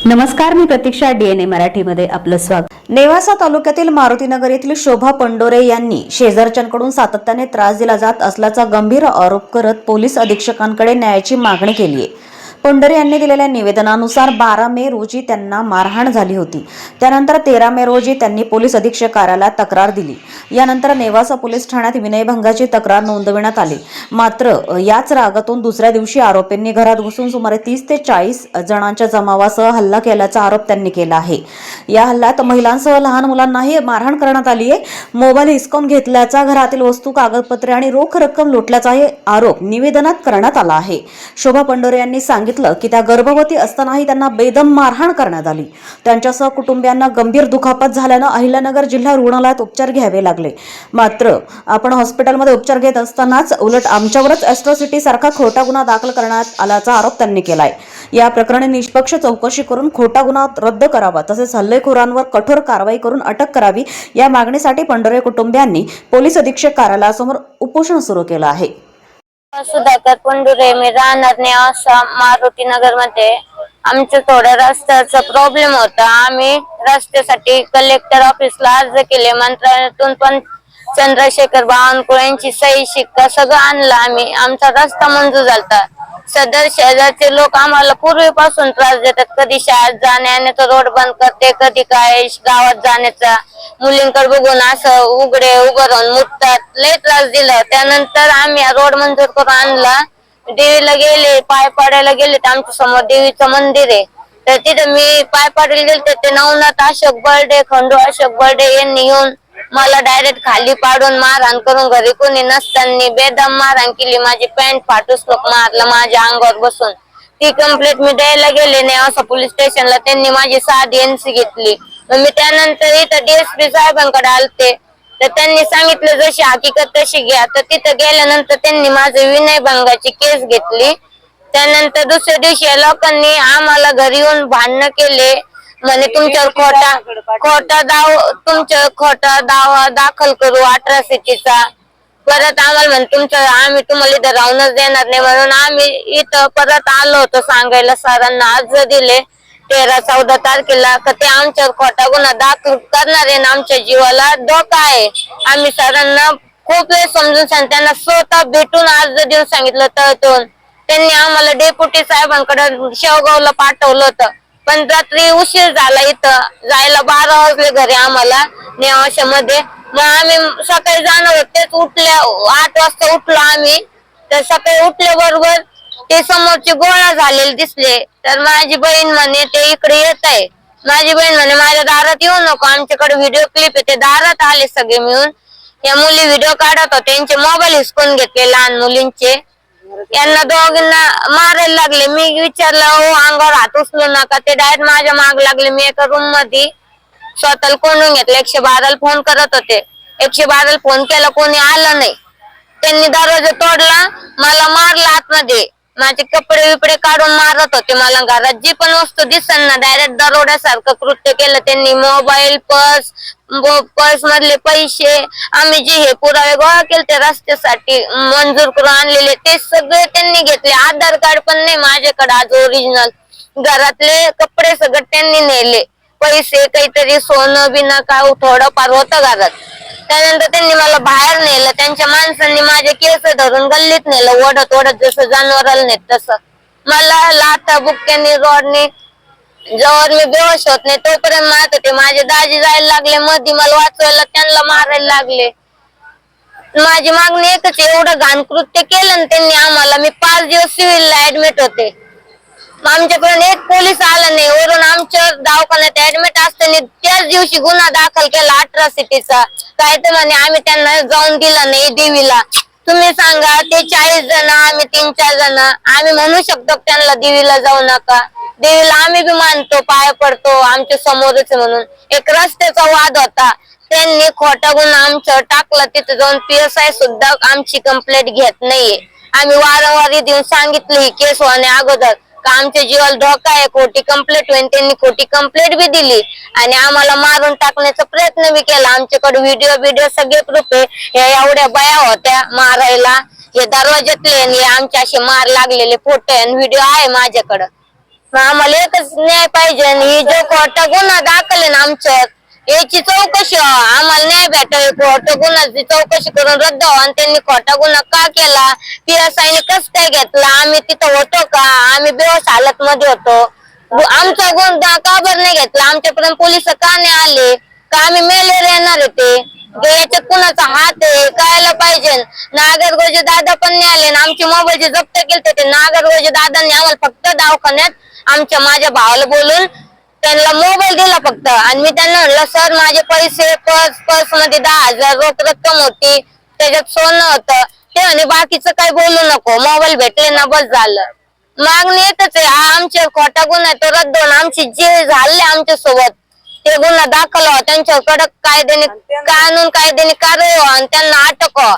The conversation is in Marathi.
नमस्कार, मी प्रतीक्षा. DNA मराठीमध्ये आपलं स्वागत. नेवासा तालुक्यातील मारुतीनगर येथील शोभा पंडोरे यांनी शेजारच्यांकडून सातत्याने त्रास दिला जात असल्याचा गंभीर आरोप करत पोलीस अधीक्षकांकडे न्यायाची मागणी केली आहे. पंडोरे यांनी दिलेल्या निवेदनानुसार 12 मे रोजी त्यांना मारहाण झाली होती. त्यानंतर 13 मे रोजी त्यांनी पोलीस अधीक्षक कार्यालयात तक्रार दिली. यानंतर नेवासा पोलीस ठाण्यात विनयभंगाची तक्रार नोंदविण्यात आली. मात्र याच रागातून दुसऱ्या दिवशी आरोपींनी घरात घुसून सुमारे 30 ते 40 जणांच्या जमावासह हल्ला केल्याचा आरोप त्यांनी केला आहे. या हल्ल्यात महिलांसह लहान मुलांनाही मारहाण करण्यात आली आहे. मोबाईल हिसकावून घेतल्याचा, घरातील वस्तू, कागदपत्रे आणि रोख रक्कम लुटल्याचाही आरोप निवेदनात करण्यात आला आहे. शोभा पंडोरे यांनी सांगितलं की त्या गर्भवती असतानाही त्यांना बेदम मारहाण करण्यात आली. त्यांच्यासह कुटुंबियांना गंभीर दुखापत झाल्यानं अहिल्यानगर जिल्हा रुग्णालयात उपचार घ्यावे लागले. मात्र आपण हॉस्पिटलमध्ये उपचार घेत असतानाच उलट आमच्यावरच अॅट्रॉसिटी सारखा खोटा गुन्हा दाखल करण्यात आल्याचा आरोप त्यांनी केलाय. या प्रकरणी निष्पक्ष चौकशी करून खोटा गुन्हा रद्द करावा, तसेच हल्लेखोरांवर कठोर कारवाई करून अटक करावी, या मागणीसाठी पंडोरे कुटुंबियांनी पोलीस अधीक्षक कार्यालयासमोर उपोषण सुरू केलं आहे. सुधाकर पंडुरे, मी राहणार नेवासा मारुतीनगर मध्ये. आमच्या थोड्या रस्त्याचा प्रॉब्लेम होता. आम्ही रस्त्यासाठी कलेक्टर ऑफिसला अर्ज केले. मंत्रालयातून पण चंद्रशेखर बावनकुळे यांची सही शिक्का सगळं आणलं. आम्ही आमचा रस्ता मंजूर झाला. सदर शेजारचे लोक आम्हाला पूर्वीपासून त्रास देतात. कधी शाळेत जाण्याचा रोड बंद करते, कधी काय गावात जाण्याचा, मुलींकडे बघून असं उघडे उभं राहून मुततात. लय त्रास दिला. त्यानंतर आम्ही रोड मंजूर करून आणला. देवीला गेले, पाय पाडायला गेले तर आमच्या समोर देवीचं मंदिर आहे. तर तिथे मी पाय पाडायला गेले ते नवनाथ अशोक बर्डे, खंडू अशोक बर्डे यांनी येऊन मला डायरेक्ट खाली पाडून मारहाण करून घरी कोणी नसताना बेदम मारहाण केली. माझी पॅन्ट फाटूस लोक मारलं माझ्या अंगावर बसून. ती कंप्लेंट मी द्यायला गेले नेवासा पोलीस स्टेशनला. त्यांनी माझी साधी एनसी घेतली. मी त्यानंतर इथं DSP साहेबांकडे आलते. तर त्यांनी सांगितलं जशी हकीकत तशी घ्या. तर तिथं गेल्यानंतर त्यांनी माझी विनयभंगाची केस घेतली. त्यानंतर दुसऱ्या दिवशी या लोकांनी आम्हाला घरी येऊन भांडणं केले. म्हणे तुमच्यावर खोटा दावा दाखल करू अॅट्रॉसिटीचा. परत आम्हाला म्हणे आम्ही तुम्हाला इथं राहूनच देणार नाही, म्हणून आम्ही इथं परत आलो होतो सांगायला. सरांना अर्ज दिले 13-14 तारखेला का ते आमच्यावर खोटा गुन्हा दाखल करणार आहे. आमच्या जीवाला धोका आहे. आम्ही सरांना खूप वेळ समजून त्यांना स्वतः भेटून अर्ज देऊन सांगितलं. तळतून त्यांनी आम्हाला डेप्युटी साहेबांकडे शेवगावला पाठवलं होतं. पण रात्री उशीर झाला, इथं जायला 12 वाजले घरी आम्हाला नेवाशामध्ये. मग आम्ही सकाळी जाणार होतेच. 8 वाजता उठलो आम्ही. तर सकाळी उठल्याबरोबर ते समोरचे गोळा झालेले दिसले. तर माझी बहीण म्हणे ते इकडे येत आहे. माझी बहीण म्हणे माझ्या दारात येऊ नको, आमच्याकडे व्हिडिओ क्लिप आहे. ते दारात आले सगळे मिळून. या मुली व्हिडिओ काढत होते. त्यांचे मोबाईल हिसकून घेतले लहान मुलींचे. यांना दोघांना मारायला लागले. मी विचारलं हो अंगावर हात उचलू नका. ते डायरेक्ट माझ्या माग लागले. मी एका रूम मध्ये स्वतःला कोंडून घेतलं. 112ला फोन करत होते. 112ला फोन केला, कोणी आलं नाही. त्यांनी दरवाजा तोडला, मला मारला आतमध्ये. माझे कपडे विपडे काढून मारत होते मला. घरात जी पण वस्तू दिसना डायरेक्ट दरोड्यासारखं कृत्य केलं त्यांनी. मोबाईल, पर्स मधले पैसे, आम्ही जे हे पुरावे गोळा केले ते रस्त्यासाठी मंजूर करून आणलेले ते सगळे त्यांनी घेतले. आधार कार्ड पण नाही माझ्याकडे आज ओरिजिनल. घरातले कपडे सगळे त्यांनी नेले. पैसे, काहीतरी सोनं बिनं काय थोडंफार होतं घरात. त्यानंतर त्यांनी मला बाहेर नेलं. त्यांच्या माणसांनी माझे केस धरून गल्लीत नेलं, ओढत ओढत, जसं जनावराला नेत तसं. मला लाथा बुक्क्यानी रॉडने जवळ मी बेहोश होत नाही तोपर्यंत मारत होते. माझे दाजी जायला लागले मध्ये मला वाचवायला, त्यांना मारायला लागले. माझी मागणी एकच, एवढं घाण कृत्य केलं त्यांनी आम्हाला. मी 5 दिवस सिव्हिलला ऍडमिट होते. आमच्याकडून एक पोलीस आला नाही. वरून आमच्या दवाखान्यात ऍडमिट असताना त्याच दिवशी गुन्हा दाखल केला अॅट्रॉसिटीचा. काय तर म्हणे आम्ही त्यांना जाऊन दिलं नाही देवीला. तुम्ही सांगा, ते 40 जण, आम्ही 3-4 जण. आम्ही म्हणू शकतो त्यांना देवीला जाऊ नका. देवीला आम्ही बी मानतो, पाय पडतो, आमच्या समोरच म्हणून. एक रस्त्याचा वाद होता. त्यांनी खोटा गुन्हा आमच्यावर टाकला. तिथे जाऊन PSI सुद्धा आमची कंप्लेंट घेत नाहीये. आम्ही वारंवार देऊन सांगितलं ही केस होण्या अगोदर का आमच्या जीवाला धोका आहे, खोटी कंप्लेंट होईल. त्यांनी खोटी कंप्लेंट बी दिली आणि आम्हाला मारून टाकण्याचा प्रयत्न बी केला. आमच्याकडे व्हिडिओ सगळे प्रूफ आहे. एवढ्या बाया होत्या मारायला. हे दरवाज्यातले आणि आमचे असे मार लागलेले फोटो आणि व्हिडिओ आहे माझ्याकडं. मग आम्हाला एकच न्याय पाहिजे आणि ही जो खोटा गुन्हा दाखल आहे ना आमच्यात याची चौकशी व्हावं. आम्हाला न्याय भेटावे, खोटा गुन्ह्याची चौकशी करून रद्द व्हावं. आणि त्यांनी खोटा गुन्हा का केला, PSI कस काय घेतला, आम्ही तिथं होतो का, आम्ही बेहोश हालत मध्ये होतो, आमचा गुन्हा का बरं नाही घेतला, आमच्यापर्यंत पोलिस का नाही आले, का आम्ही मेलेर येणार होते, याच्यात कुणाचा हात आहे कळायला पाहिजे. नागरगोजे दादा पण नाही आले ना, आमचे मोबाईल जे जप्त केले ते नागरगोजे दादांनी आम्हाला फक्त दवाखान्यात माझ्या भावाला बोलून त्यांना मोबाईल दिला फक्त. आणि मी त्यांना म्हणलं सर माझे पैसे पर्स मध्ये 10,000 रोख रक्कम होती, त्याच्यात सोनं होतं. ते म्हणे बाकीचं काही बोलू नको, मोबाईल भेटले ना बस झालं. मागणी एकच आहे, हा आमच्या खोटा गुन्हा तो रद्द होऊन आमची जे झाले आमच्या सोबत ते गुन्हा दाखल व्हावा, त्यांच्यावर कडक कायद्याने कारवाई व्हावी आणि त्यांना अटक व्हावं.